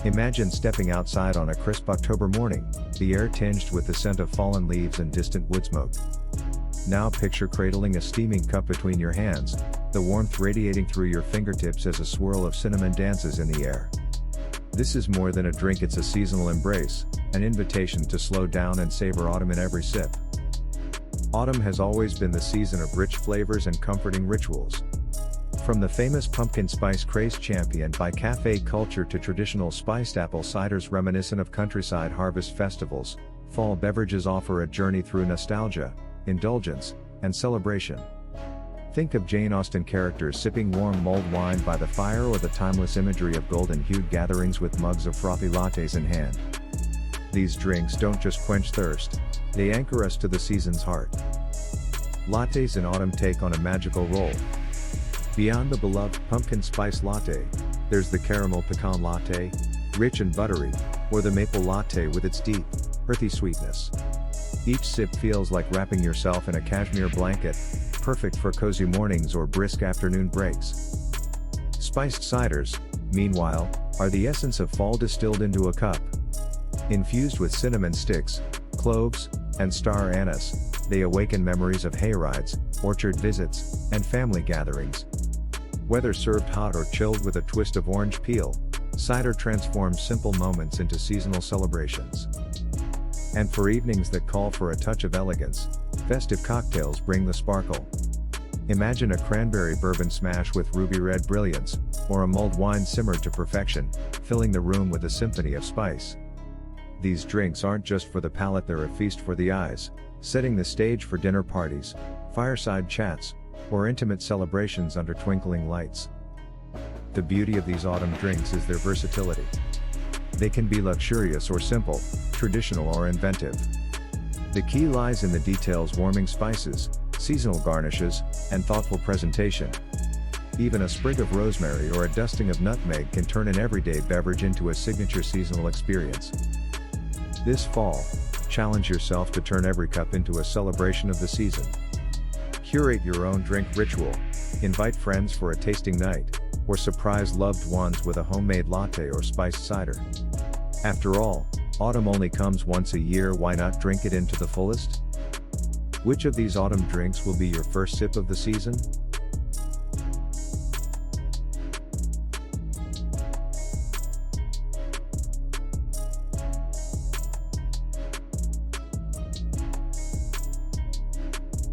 Imagine stepping outside on a crisp October morning, the air tinged with the scent of fallen leaves and distant wood smoke. Now picture cradling a steaming cup between your hands, the warmth radiating through your fingertips as a swirl of cinnamon dances in the air. This is more than a drink, it's a seasonal embrace, an invitation to slow down and savor autumn in every sip. Autumn has always been the season of rich flavors and comforting rituals. From the famous pumpkin spice craze championed by cafe culture to traditional spiced apple ciders reminiscent of countryside harvest festivals, fall beverages offer a journey through nostalgia, indulgence, and celebration. Think of Jane Austen characters sipping warm mulled wine by the fire, or the timeless imagery of golden-hued gatherings with mugs of frothy lattes in hand. These drinks don't just quench thirst, they anchor us to the season's heart. Lattes in autumn take on a magical role. Beyond the beloved pumpkin spice latte, there's the caramel pecan latte, rich and buttery, or the maple latte with its deep, earthy sweetness. Each sip feels like wrapping yourself in a cashmere blanket, perfect for cozy mornings or brisk afternoon breaks. Spiced ciders, meanwhile, are the essence of fall distilled into a cup. Infused with cinnamon sticks, cloves, and star anise, they awaken memories of hayrides, orchard visits, and family gatherings. Whether served hot or chilled with a twist of orange peel, cider transforms simple moments into seasonal celebrations. And for evenings that call for a touch of elegance, festive cocktails bring the sparkle. Imagine a cranberry bourbon smash with ruby red brilliance, or a mulled wine simmered to perfection, filling the room with a symphony of spice. These drinks aren't just for the palate, they're a feast for the eyes, setting the stage for dinner parties, fireside chats, or intimate celebrations under twinkling lights. The beauty of these autumn drinks is their versatility. They can be luxurious or simple, traditional or inventive. The key lies in the details: warming spices, seasonal garnishes, and thoughtful presentation. Even a sprig of rosemary or a dusting of nutmeg can turn an everyday beverage into a signature seasonal experience. This fall, challenge yourself to turn every cup into a celebration of the season. Curate your own drink ritual, invite friends for a tasting night, or surprise loved ones with a homemade latte or spiced cider. After all, autumn only comes once a year, why not drink it into the fullest? Which of these autumn drinks will be your first sip of the season?